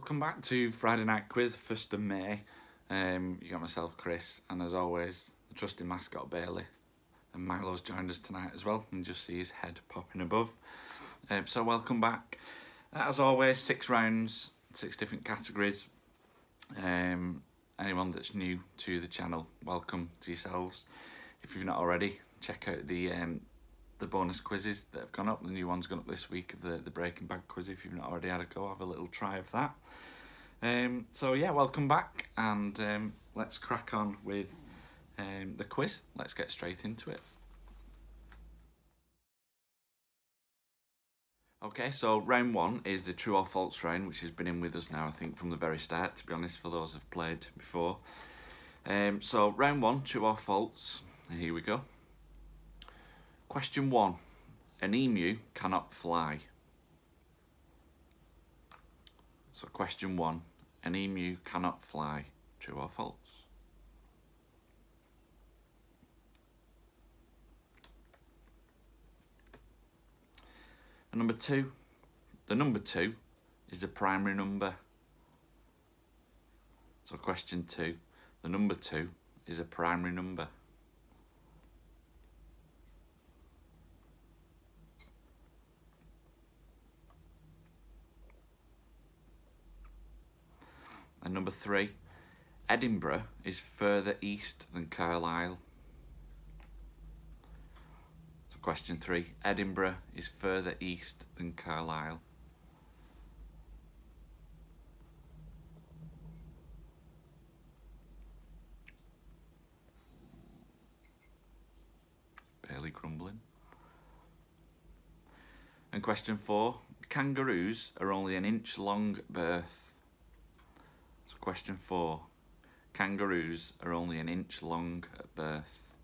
welcome back to Friday Night Quiz, 1st of May. You got myself, Chris, and as always, the trusty mascot, Bailey. And Milo's joined us tonight as well, and just see his head popping above. So welcome back. As always, 6 rounds, 6 different categories. Anyone that's new to the channel, welcome to yourselves. If you've not already, check out the bonus quizzes that have gone up. The new one's gone up this week, the Breaking Bad quiz. If you've not already had a go, have a little try of that. So yeah, welcome back, and let's crack on with the quiz. Let's get straight into it. Okay, so round 1 is the true or false round, which has been in with us now, I think, from the very start, to be honest, for those who've played before. So round 1, true or false, and here we go. Question 1, an emu cannot fly. So question 1, an emu cannot fly, true or false? And number 2, the number 2 is a primary number. So question 2, the number 2 is a primary number. And number 3, Edinburgh is further east than Carlisle. So question 3, Edinburgh is further east than Carlisle. Barely crumbling. And question 4, kangaroos are only an inch long at birth. So question 4, kangaroos are only an inch long at birth.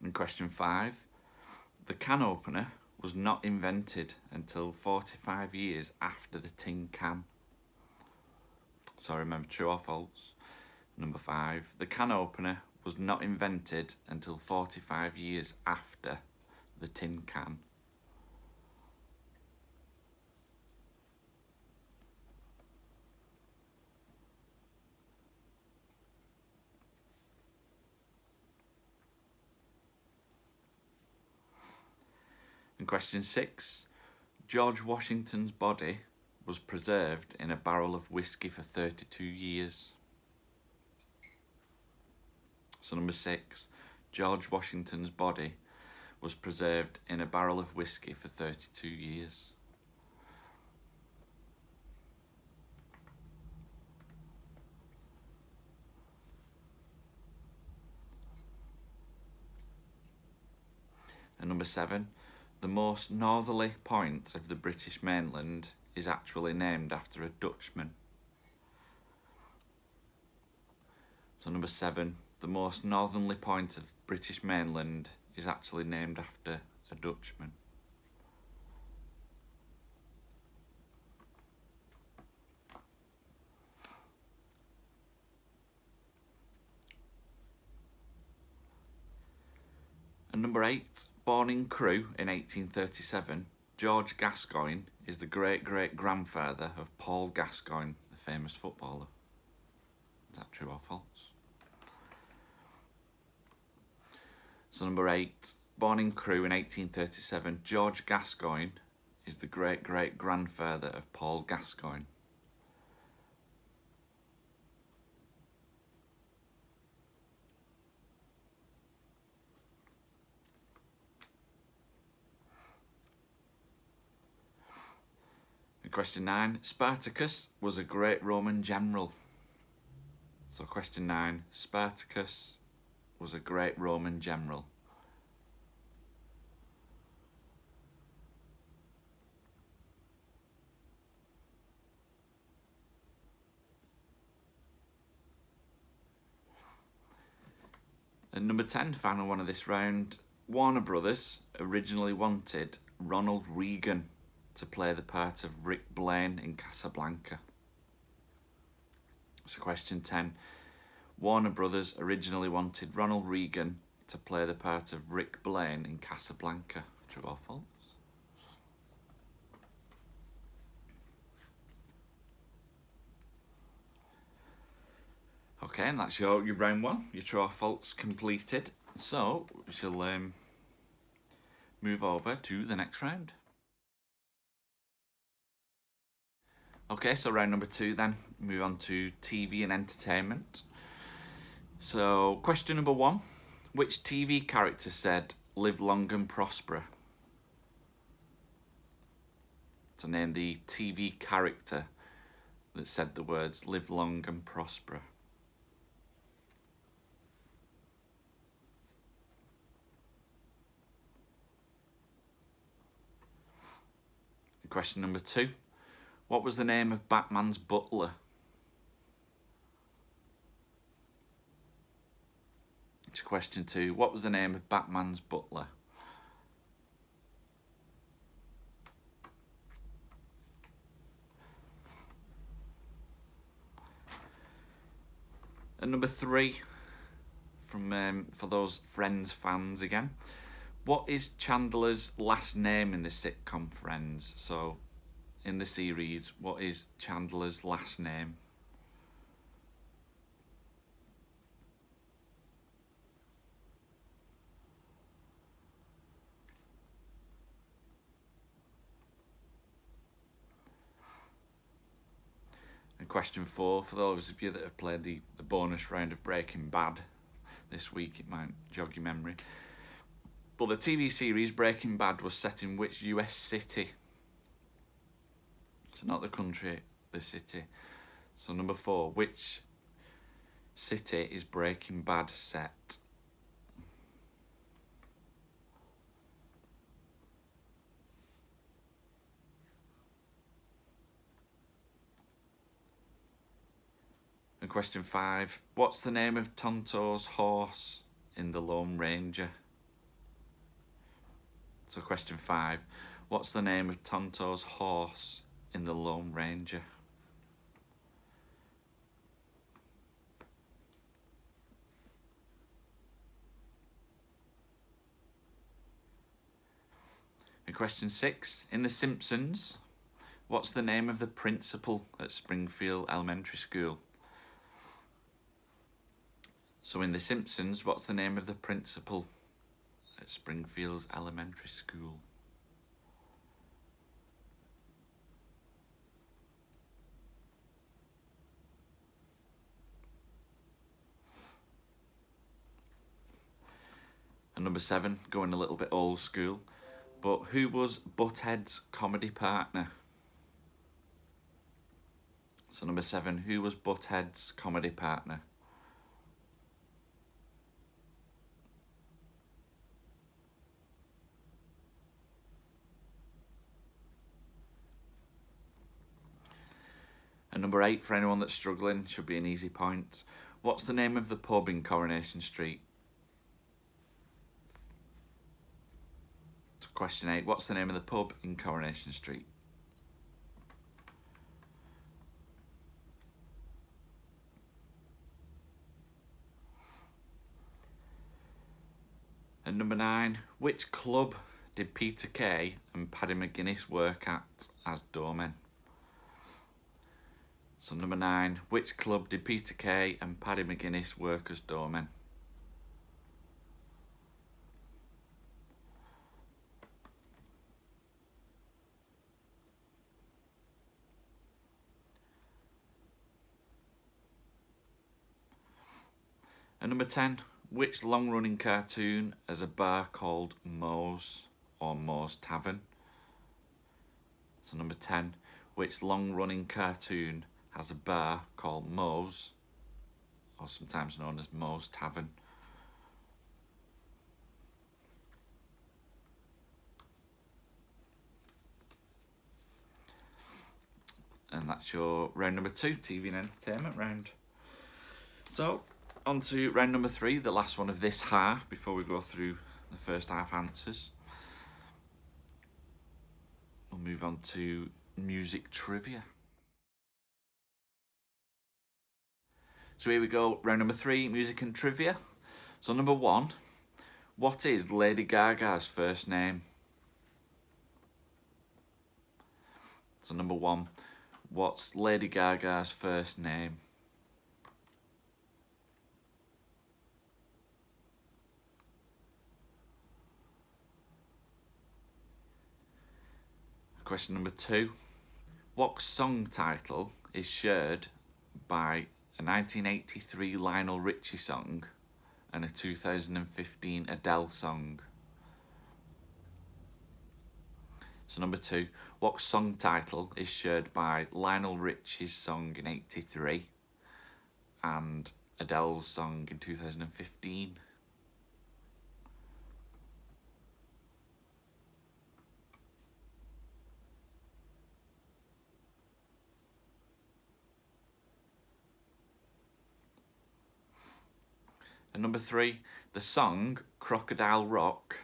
And question 5, the can opener was not invented until 45 years after the tin can. So remember, true or false? Number 5, the can opener was not invented until 45 years after the tin can. And question 6, George Washington's body was preserved in a barrel of whiskey for 32 years. So number 6, George Washington's body was preserved in a barrel of whiskey for 32 years. And number 7, the most northerly point of the British mainland is actually named after a Dutchman. So number 7, the most northerly point of British mainland is actually named after a Dutchman. And number 8, born in Crewe in 1837, George Gascoigne is the great-great-grandfather of Paul Gascoigne, the famous footballer. Is that true or false? So number 8, born in Crewe in 1837, George Gascoigne is the great-great-grandfather of Paul Gascoigne. And question 9, Spartacus was a great Roman general. So question 9, Spartacus was a great Roman general. And number 10, final one of this round, Warner Brothers originally wanted Ronald Reagan to play the part of Rick Blaine in Casablanca. So question 10, Warner Brothers originally wanted Ronald Reagan to play the part of Rick Blaine in Casablanca. True or false? Okay, and that's your round one. Your true or false completed. So we shall move over to the next round. Okay, so round number 2 then. Move on to TV and entertainment. So question number 1. Which TV character said, "Live long and prosper"? So name the TV character that said the words, "Live long and prosper." Question number 2. What was the name of Batman's butler? To question 2. What was the name of Batman's butler? And number 3, from for those Friends fans again. What is Chandler's last name in the sitcom Friends? So, in the series, what is Chandler's last name? And question 4, for those of you that have played the bonus round of Breaking Bad this week, it might jog your memory. But the TV series Breaking Bad was set in which US city? So not the country, the city. So number 4, which city is Breaking Bad set? And question 5, what's the name of Tonto's horse in The Lone Ranger? So question 5, what's the name of Tonto's horse in The Lone Ranger? And question 6, in The Simpsons, what's the name of the principal at Springfield Elementary School? So in The Simpsons, what's the name of the principal at Springfield's Elementary School? And number 7, going a little bit old school, but who was Butthead's comedy partner? So number 7, who was Butthead's comedy partner? And number 8, for anyone that's struggling, should be an easy point. What's the name of the pub in Coronation Street? So question 8, what's the name of the pub in Coronation Street? And number 9, which club did Peter Kay and Paddy McGuinness work at as doormen? So number 9, which club did Peter Kay and Paddy McGuinness work as doormen? And number 10, which long-running cartoon has a bar called Moe's or Moe's Tavern? So number 10, which long-running cartoon has a bar called Moe's, or sometimes known as Moe's Tavern? And that's your round number 2, TV and entertainment round. So, on to round number 3, the last one of this half, before we go through the first half answers. We'll move on to music trivia. So here we go, round number 3, music and trivia. So number 1, what is Lady Gaga's first name? So number 1, what's Lady Gaga's first name? Question number 2, what song title is shared by a 1983 Lionel Richie song and a 2015 Adele song? So number 2, what song title is shared by Lionel Richie's song in '83 and Adele's song in 2015? And number 3, the song Crocodile Rock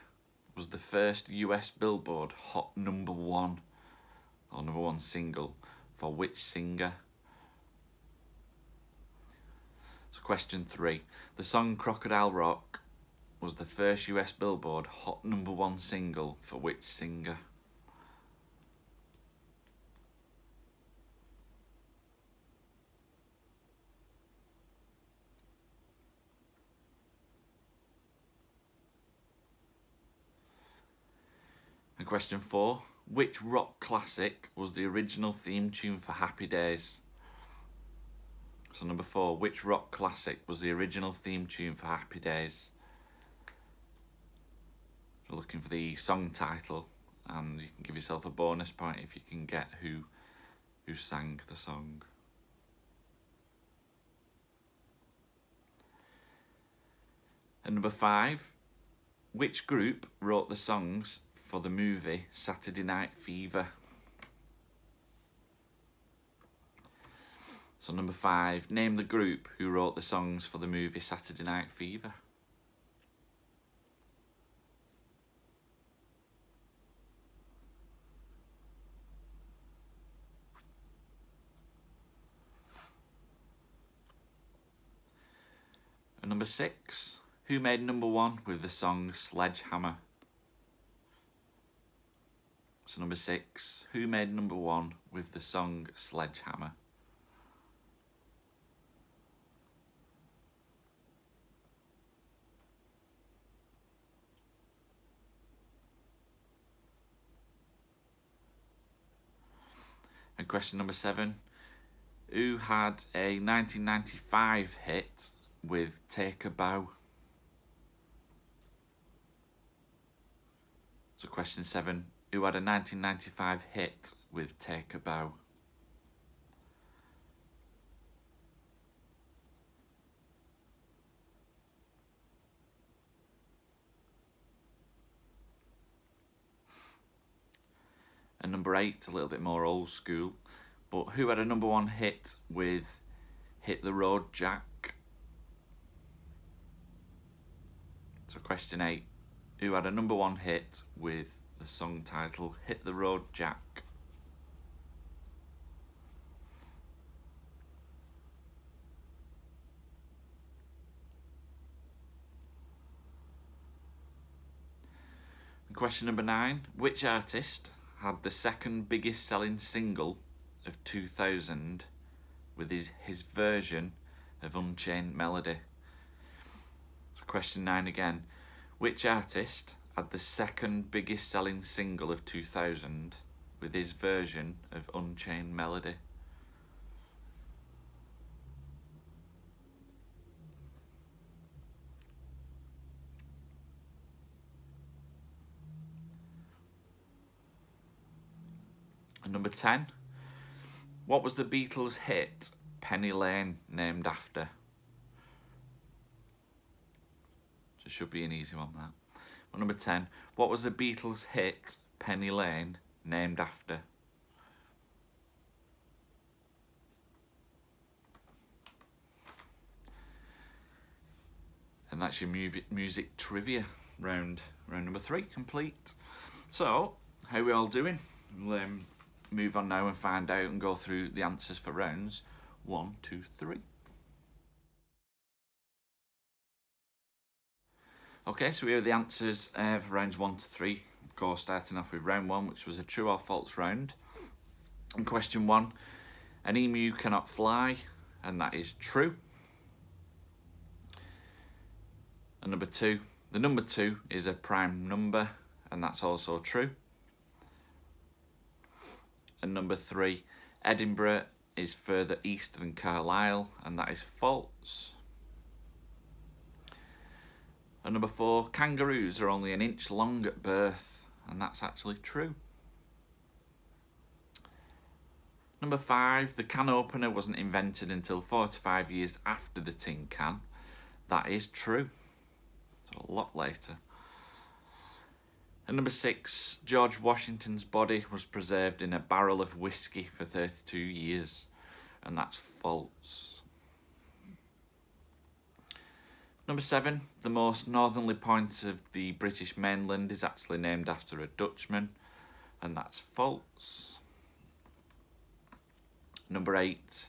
was the first US Billboard Hot #1 or #1 single for which singer? So question 3, the song Crocodile Rock was the first US Billboard Hot #1 single for which singer? And question 4, which rock classic was the original theme tune for Happy Days? So number 4, which rock classic was the original theme tune for Happy Days? We're looking for the song title, and you can give yourself a bonus point if you can get who sang the song. And number 5, which group wrote the songs for the movie Saturday Night Fever? So number 5, name the group who wrote the songs for the movie Saturday Night Fever. And number 6, who made #1 with the song Sledgehammer? So number 6, who made #1 with the song Sledgehammer? And question number 7, who had a 1995 hit with Take a Bow? So question 7, who had a 1995 hit with Take a Bow? And number 8, a little bit more old school, but who had a #1 hit with Hit the Road Jack? So question 8, who had a #1 hit with the song title Hit the Road Jack? And question number 9, which artist had the second biggest selling single of 2000 with his version of Unchained Melody? So question 9 again, which artist had the second biggest selling single of 2000 with his version of Unchained Melody? And number 10, what was the Beatles' hit Penny Lane named after? So it should be an easy one, that. Well, number 10, what was the Beatles' hit Penny Lane named after? And that's your music trivia round number 3 complete. So, how are we all doing? We'll move on now and find out and go through the answers for rounds 1, 2, 3. Okay, so here are the answers for rounds 1 to 3. Of course, starting off with round 1, which was a true or false round. And question 1, an emu cannot fly, and that is true. And number 2, the number 2 is a prime number, and that's also true. And number 3, Edinburgh is further east than Carlisle, and that is false. And number 4, kangaroos are only an inch long at birth, and that's actually true. Number 5, the can opener wasn't invented until 45 years after the tin can. That is true. So a lot later. And number 6, George Washington's body was preserved in a barrel of whiskey for 32 years, and that's false. Number 7, the most northerly point of the British mainland is actually named after a Dutchman, and that's false. Number 8,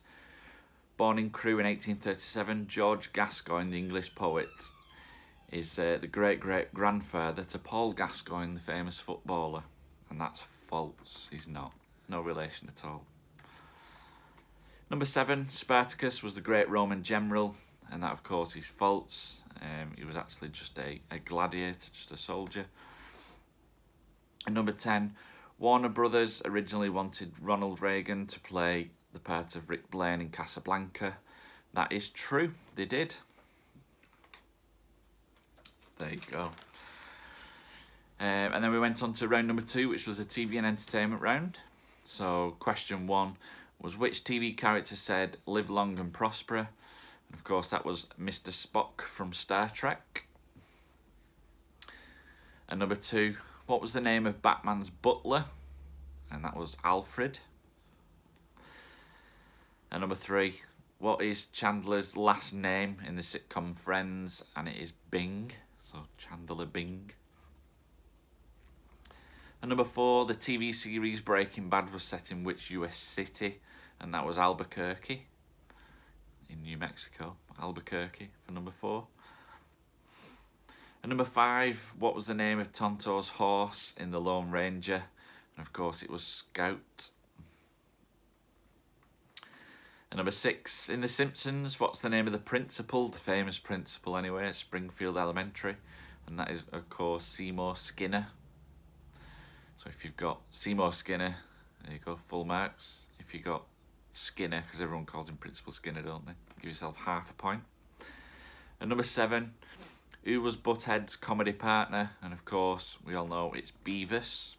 born in Crewe in 1837, George Gascoigne, the English poet, is the great-great-grandfather to Paul Gascoigne, the famous footballer, and that's false. He's not. No relation at all. Number 7, Spartacus was the great Roman general, and that, of course, is false. He was actually just a gladiator, just a soldier. And number 10, Warner Brothers originally wanted Ronald Reagan to play the part of Rick Blaine in Casablanca. That is true, they did. There you go. And then we went on to round number 2, which was a TV and entertainment round. So question 1 was, which TV character said, "Live long and prosper"? And of course that was Mr. Spock from Star Trek. And number 2, what was the name of Batman's butler? And that was Alfred. And number 3, what is Chandler's last name in the sitcom Friends? And it is Bing. So Chandler Bing. And number 4, the TV series Breaking Bad was set in which US city? And that was Albuquerque in New Mexico. Albuquerque for number 4. And number 5, what was the name of Tonto's horse in The Lone Ranger? And of course it was Scout. And number 6, in The Simpsons, what's the name of the principal, the famous principal anyway, at Springfield Elementary? And that is, of course, Seymour Skinner. So if you've got Seymour Skinner, there you go, full marks. If you've got Skinner, because everyone calls him Principal Skinner, don't they? Give yourself half a point. And number 7, who was Butthead's comedy partner? And of course, we all know it's Beavis.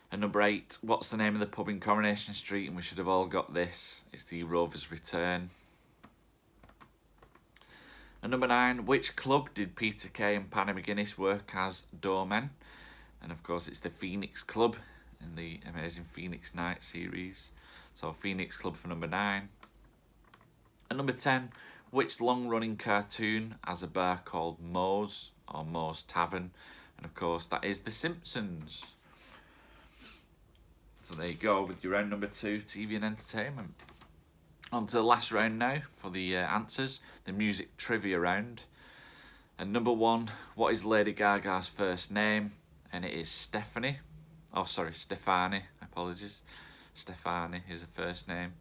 And number 8, what's the name of the pub in Coronation Street? And we should have all got this. It's the Rover's Return. And number 9, which club did Peter Kay and Paddy McGuinness work as doormen? And of course it's the Phoenix Club in the amazing Phoenix Night series. So Phoenix Club for number 9. And number 10, which long-running cartoon has a bar called Moe's or Moe's Tavern? And of course that is The Simpsons. So there you go with your round number 2, TV and entertainment. On to the last round now for the answers, the music trivia round. And number 1, what is Lady Gaga's first name? And it is Stephanie. Oh, sorry, Stefani. Apologies. Stefani is her first name.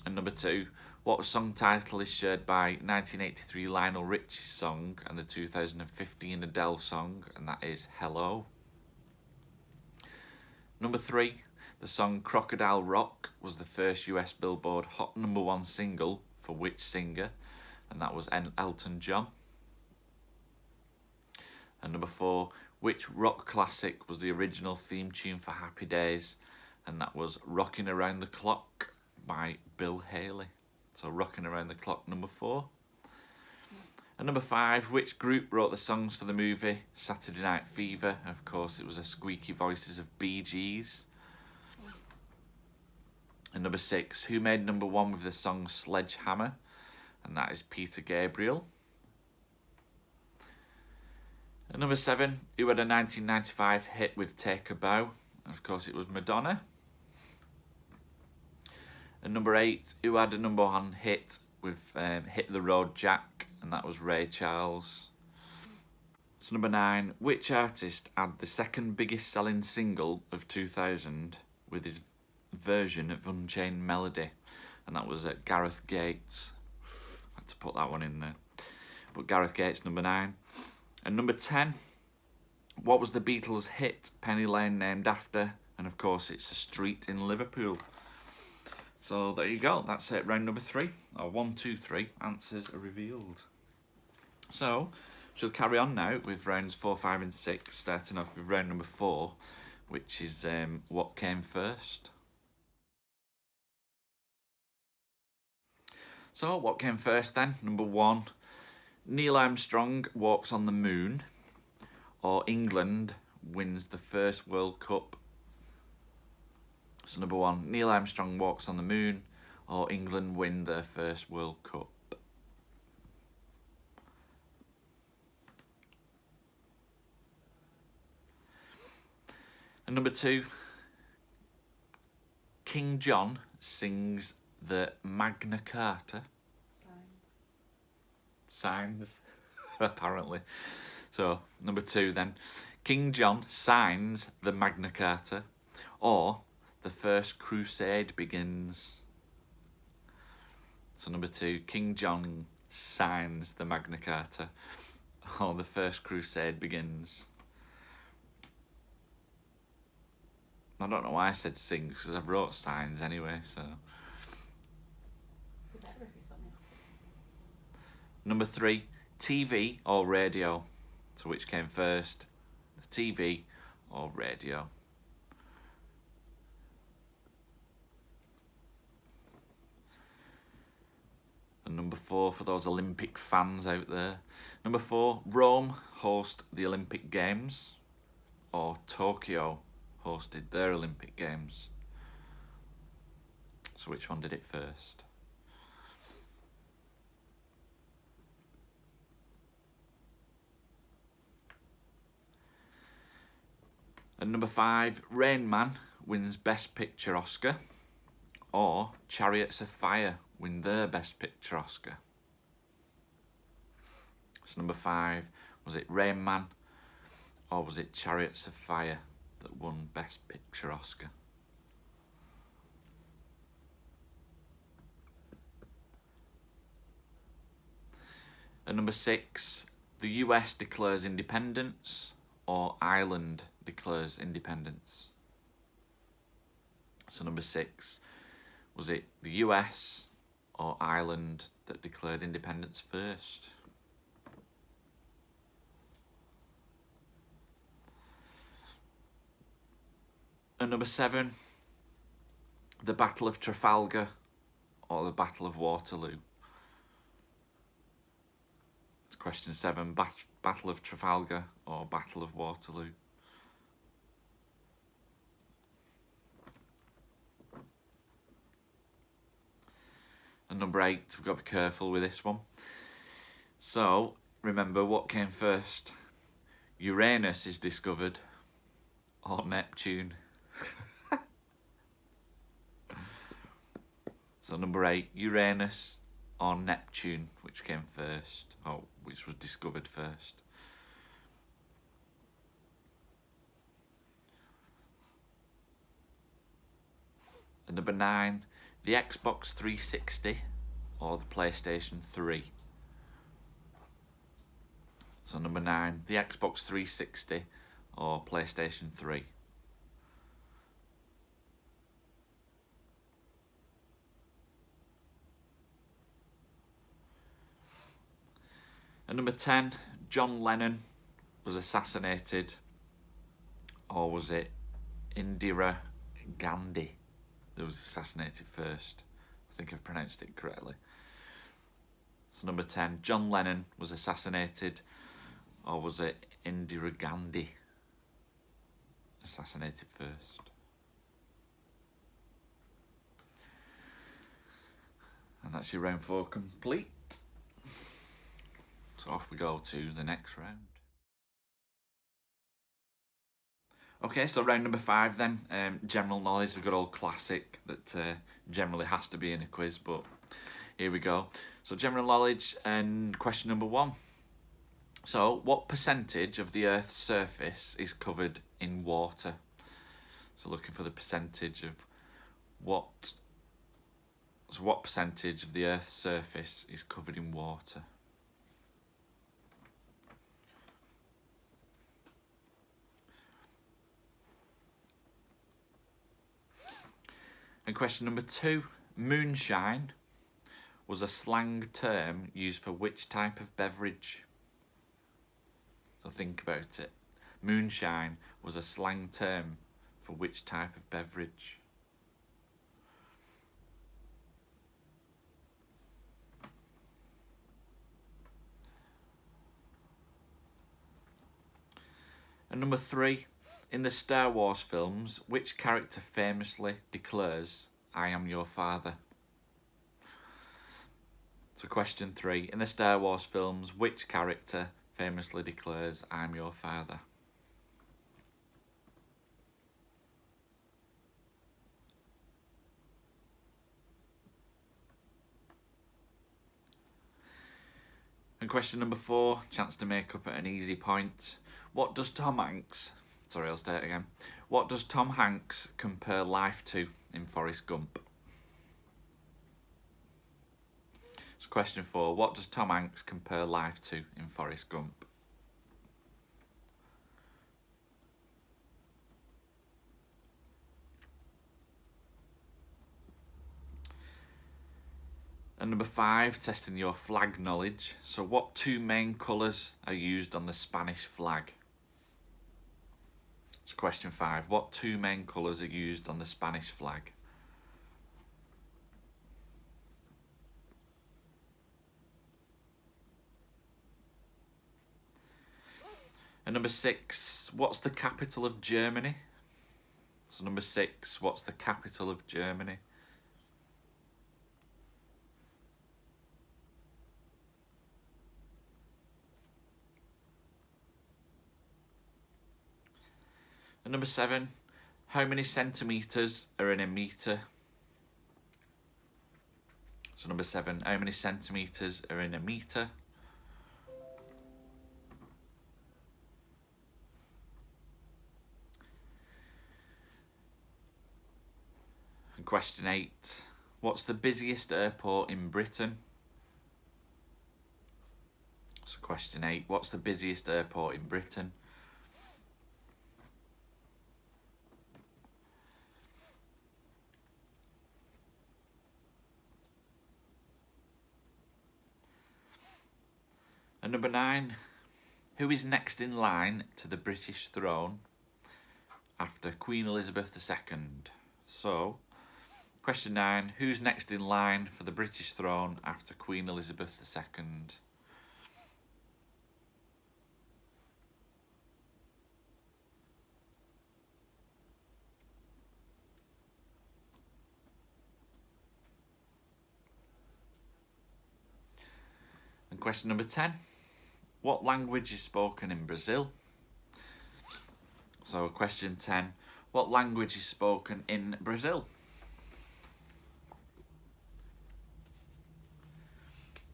And number 2, what song title is shared by 1983 Lionel Richie's song and the 2015 Adele song? And that is Hello. Number 3, the song Crocodile Rock was the first US Billboard Hot #1 single for which singer? And that was Elton John. And number 4, which rock classic was the original theme tune for Happy Days? And that was Rockin' Around the Clock by Bill Haley. So Rockin' Around the Clock, number 4. And number 5, which group wrote the songs for the movie Saturday Night Fever? And of course, it was the squeaky voices of Bee Gees. And number 6, who made number 1 with the song Sledgehammer? And that is Peter Gabriel. And number 7, who had a 1995 hit with Take a Bow? And of course, it was Madonna. And number 8, who had a number 1 hit with Hit the Road Jack? and that was Ray Charles. So number 9, which artist had the second biggest selling single of 2000 with his version of Unchained Melody? And that was Gareth Gates. I had to put that one in there. But Gareth Gates, number 9. And number 10, what was the Beatles' hit Penny Lane named after? And of course it's a street in Liverpool. So there you go, that's it, round number 3. Or 1, 2, 3, answers are revealed. So, she'll carry on now with rounds 4, 5 and 6, starting off with round number 4, which is what came first. So, what came first then? Number 1, Neil Armstrong walks on the moon, or England wins the first World Cup. So number 1, Neil Armstrong walks on the moon, or England win their first World Cup. And number 2, King John sings the Magna Carta. Signs, apparently. So, number 2 then, King John signs the Magna Carta, or the First Crusade begins. So number 2, King John signs the Magna Carta, or the First Crusade begins. I don't know why I said sing, because I've wrote signs anyway, so. Number 3, TV or radio. So which came first? The TV or radio? And number 4, for those Olympic fans out there. Number 4, Rome host the Olympic Games, or Tokyo hosted their Olympic Games. So which one did it first? And number 5, Rain Man wins Best Picture Oscar, or Chariots of Fire win their Best Picture Oscar. So number 5, was it Rain Man, or was it Chariots of Fire that won Best Picture Oscar? And number 6, the US declares independence, or Ireland declares independence. So number 6, was it the US or Ireland that declared independence first? And number 7, the Battle of Trafalgar or the Battle of Waterloo? It's question 7, Battle of Trafalgar or Battle of Waterloo? And number 8, we've got to be careful with this one. So, remember what came first? Uranus is discovered, or Neptune? So number 8, Uranus or Neptune, which came first, or which was discovered first? And number 9, the Xbox 360 or the PlayStation 3? So number 9, the Xbox 360 or PlayStation 3? And number 10, John Lennon was assassinated, or was it Indira Gandhi that was assassinated first? I think I've pronounced it correctly. So number 10, John Lennon was assassinated, or was it Indira Gandhi assassinated first? And that's your round 4 complete. So off we go to the next round. Okay, so round number 5 then, general knowledge, a good old classic that generally has to be in a quiz, but Here we go. So general knowledge and question number 1. So what percentage of the Earth's surface is covered in water? So looking for the percentage of what percentage of the Earth's surface is covered in water? And question number 2, moonshine was a slang term used for which type of beverage? So think about it. Moonshine was a slang term for which type of beverage? And number 3, in the Star Wars films, which character famously declares, "I am your father"? So question 3, in the Star Wars films, which character famously declares, "I'm your father"? And question number 4, chance to make up at an easy point. What does Tom Hanks compare life to in Forrest Gump? So question 4, what does Tom Hanks compare life to in Forrest Gump? And number 5, testing your flag knowledge. So what 2 main colours are used on the Spanish flag? So question 5, what 2 main colours are used on the Spanish flag? And number 6, what's the capital of Germany? So number 6, what's the capital of Germany? And number 7, how many centimetres are in a metre? So number 7, how many centimetres are in a metre? And question 8, what's the busiest airport in Britain? So question 8, what's the busiest airport in Britain? And number 9, who is next in line to the British throne after Queen Elizabeth II? So, question 9, who's next in line for the British throne after Queen Elizabeth II? And question number 10, what language is spoken in Brazil? So question 10, what language is spoken in Brazil?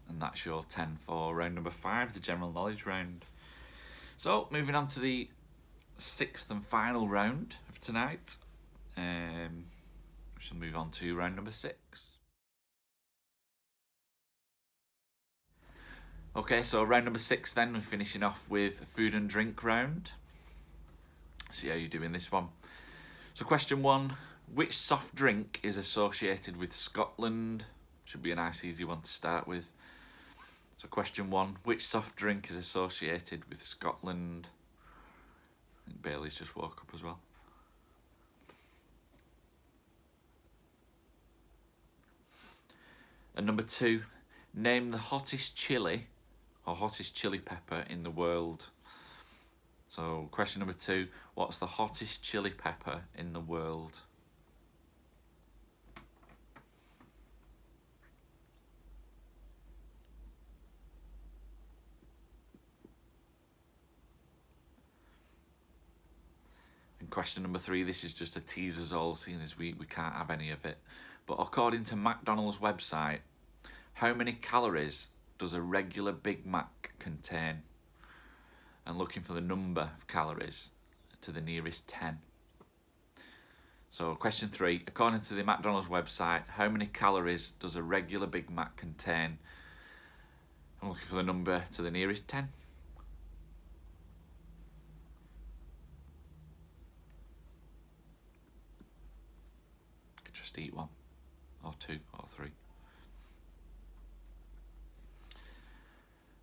And that's your 10 for round number 5, the general knowledge round. So moving on to the 6th and final round of tonight. We shall move on to round number 6. Okay, so round number 6 then, we're finishing off with food and drink round. See how you do in this one. So question 1, which soft drink is associated with Scotland? Should be a nice easy one to start with. So question 1, which soft drink is associated with Scotland? I think Bailey's just woke up as well. And number 2, name the hottest chili or hottest chili pepper in the world. So question number 2, what's the hottest chili pepper in the world? And question number 3, this is just a teaser's all, seeing as we can't have any of it. But according to McDonald's website, How many calories does a regular Big Mac contain? And looking for the number of calories to the nearest 10. So question 3, according to the McDonald's website, how many calories does a regular Big Mac contain? I'm looking for the number to the nearest 10. You could just eat one, or 2, or 3.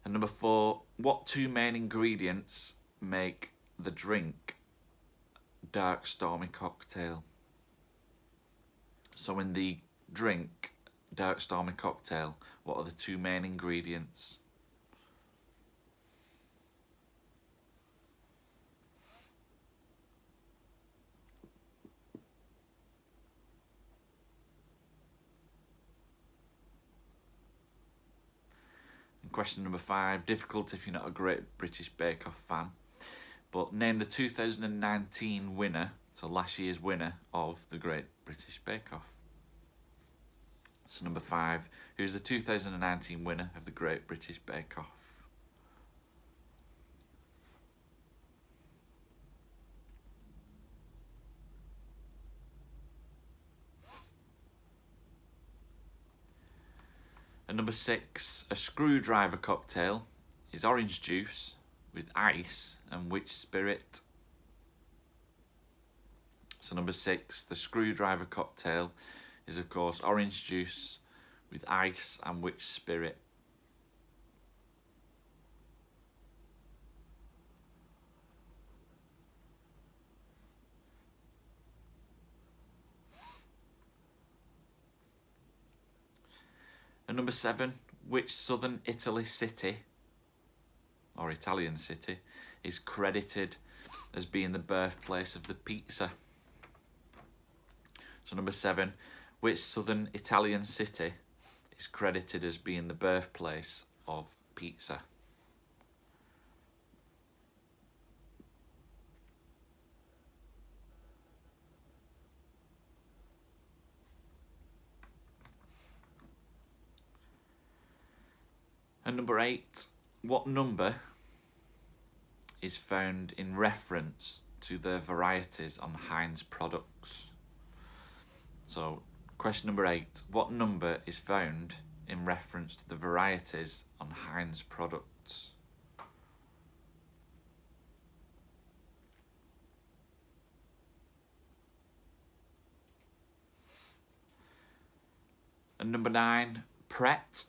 And number 4, what 2 main ingredients make the drink dark stormy cocktail? So in the drink dark stormy cocktail, what are the 2 main ingredients? And question number 5, difficult if you're not a Great British Bake Off fan, but name the 2019 winner, so last year's winner of the Great British Bake Off. So number 5, who's the 2019 winner of the Great British Bake Off? And number 6, a screwdriver cocktail is orange juice with ice and which spirit? So number 6, the screwdriver cocktail is of course orange juice with ice and which spirit? And number 7, which southern Italy city, or Italian city, is credited as being the birthplace of the pizza? So number 7, which southern Italian city is credited as being the birthplace of pizza? And number 8, what number is found in reference to the varieties on Heinz products? So question number 8, what number is found in reference to the varieties on Heinz products? And number 9, Pret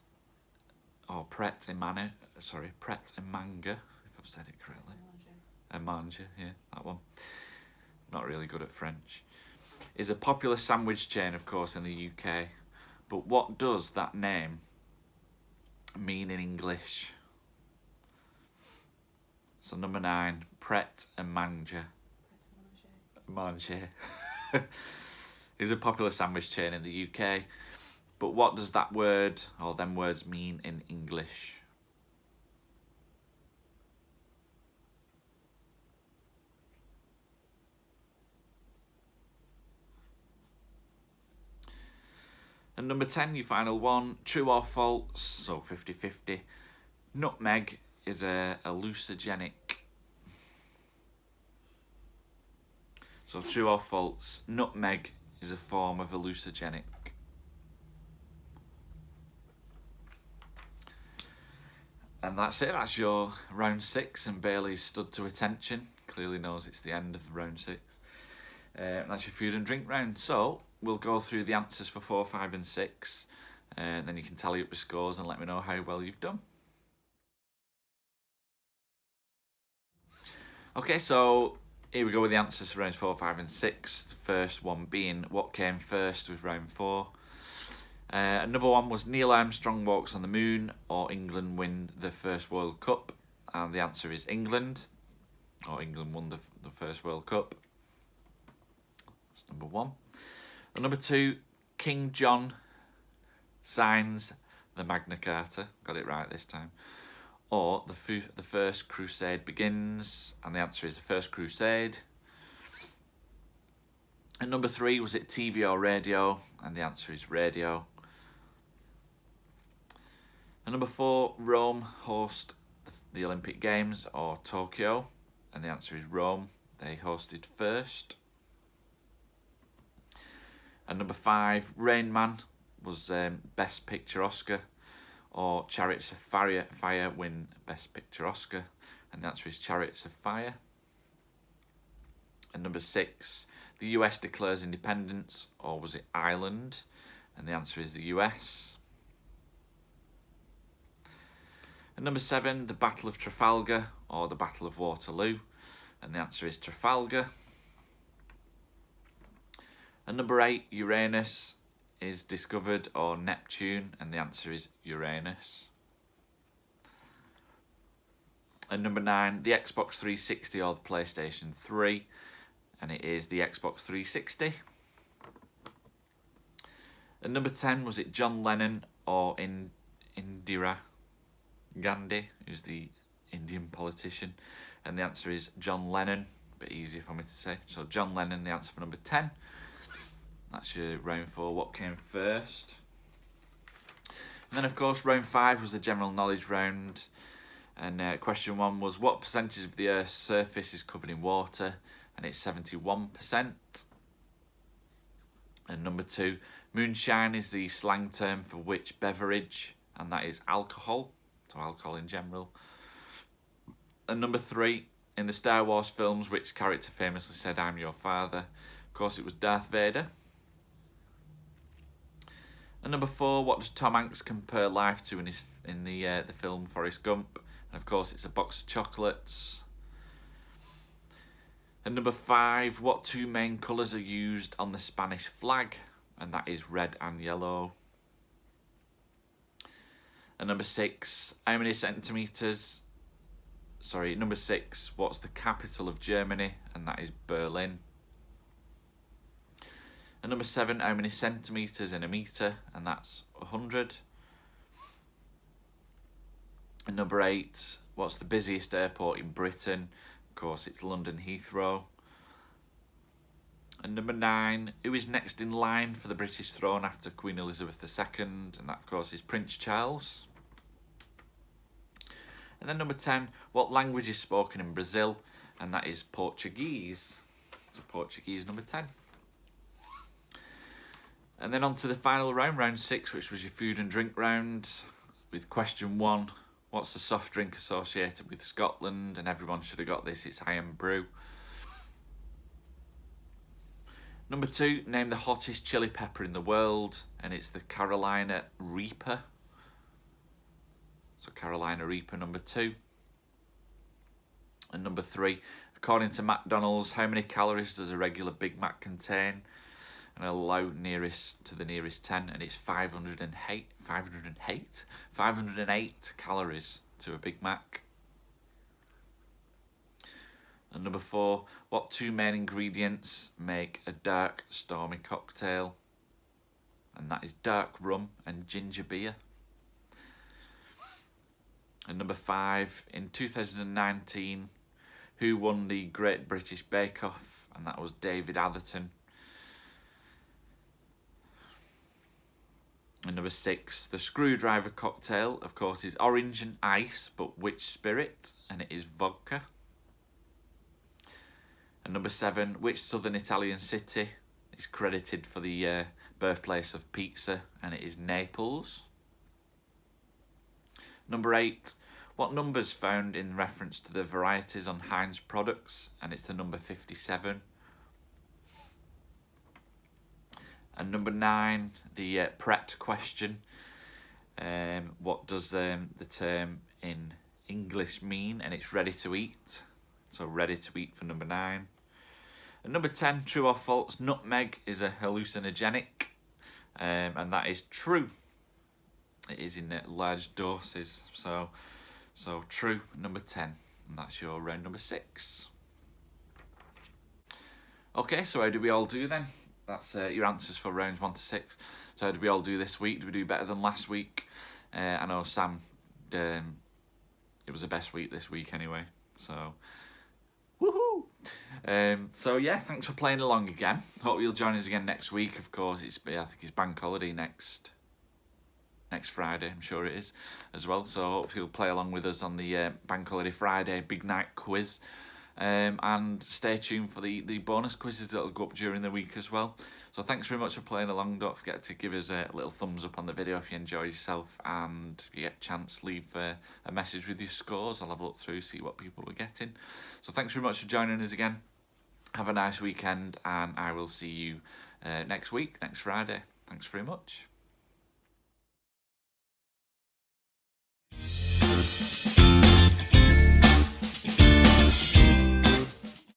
Emanga, if I've said it correctly. Emanga, yeah, that one. Not really good at French. Is a popular sandwich chain, of course, in the UK. But what does that name mean in English? So number 9, Pret Emanga. Manger is a popular sandwich chain in the UK. But what does that word, or them words, mean in English? And number 10, your final one, true or false, so 50-50. Nutmeg is a hallucinogenic. So true or false, nutmeg is a form of hallucinogenic. And that's it, that's your round 6, and Bailey's stood to attention. Clearly knows it's the end of round 6. That's your food and drink round. So we'll go through the answers for 4, 5 and 6, and then you can tally up the scores and let me know how well you've done. Okay, so here we go with the answers for rounds 4, 5 and 6. The first one being what came first with round 4. Number 1 was Neil Armstrong walks on the moon or England win the first World Cup, and the answer is England, or England won the first World Cup. That's number 1. And number 2, King John signs the Magna Carta, got it right this time, or the First Crusade begins, and the answer is the First Crusade. And number 3, was it TV or radio, and the answer is radio. And number 4, Rome host the Olympic Games or Tokyo? And the answer is Rome. They hosted first. And number 5, Rain Man was Best Picture Oscar, or Chariots of Fire win Best Picture Oscar? And the answer is Chariots of Fire. And number 6, the US declares independence, or was it Ireland? And the answer is the US. And number 7, the Battle of Trafalgar, or the Battle of Waterloo? And the answer is Trafalgar. And number 8, Uranus is discovered, or Neptune? And the answer is Uranus. And number 9, the Xbox 360 or the PlayStation 3? And it is the Xbox 360. And number 10, was it John Lennon or Indira Gandhi, who's the Indian politician? And the answer is John Lennon. A bit easier for me to say. So John Lennon, the answer for number 10. That's your round 4, what came first. And then, of course, round 5 was the general knowledge round. And question 1 was, what percentage of the Earth's surface is covered in water? And it's 71%. And number 2, moonshine is the slang term for which beverage? And that is alcohol, so alcohol in general. And number 3, in the Star Wars films, which character famously said, "I'm your father"? Of course, it was Darth Vader. And number 4, what does Tom Hanks compare life to in the film Forrest Gump? And of course, it's a box of chocolates. And number 5, what 2 main colours are used on the Spanish flag? And that is red and yellow. And number 6, how many centimetres? Sorry, number 6, what's the capital of Germany? And that is Berlin. And number 7, how many centimetres in a metre? And that's 100. And number 8, what's the busiest airport in Britain? Of course, it's London Heathrow. And number 9, who is next in line for the British throne after Queen Elizabeth II? And that, of course, is Prince Charles. And then number 10, what language is spoken in Brazil? And that is Portuguese. So Portuguese, number 10. And then on to the final round, round 6, which was your food and drink round, with question 1. What's the soft drink associated with Scotland? And everyone should have got this, it's Iron Brew. Number 2, name the hottest chili pepper in the world, and it's the Carolina Reaper. So Carolina Reaper, number 2. And number 3, according to McDonald's, how many calories does a regular Big Mac contain? And I'll allow nearest to the nearest 10, and it's 508 calories to a Big Mac. And number 4, what 2 main ingredients make a dark, stormy cocktail? And that is dark rum and ginger beer. And number 5, in 2019, who won the Great British Bake Off? And that was David Atherton. And number 6, the screwdriver cocktail, of course, is orange and ice, but which spirit? And it is vodka. And number 7, which southern Italian city is credited for the birthplace of pizza? And it is Naples. Number 8, what number's found in reference to the varieties on Heinz products? And it's the number 57. And number 9, the prepped question. What does the term in English mean? And it's ready to eat. So ready to eat for number 9. And number 10, true or false, nutmeg is a hallucinogenic. And that is true. It is in large doses. So true, number 10. And that's your round number 6. Okay, so how do we all do then? That's your answers for rounds 1 to 6. So how did we all do this week? Did we do better than last week? I know Sam, it was the best week this week anyway. So, woohoo! So yeah, thanks for playing along again. Hope you'll join us again next week. Of course, I think it's bank holiday next next Friday, I'm sure it is, as well. So hopefully you'll play along with us on the Bank Holiday Friday Big Night Quiz. And stay tuned for the bonus quizzes that'll go up during the week as well. So thanks very much for playing along. Don't forget to give us a little thumbs up on the video if you enjoy yourself, and if you get a chance, leave a message with your scores. I'll have a look through, see what people were getting. So thanks very much for joining us again. Have a nice weekend, and I will see you next week, next Friday. Thanks very much.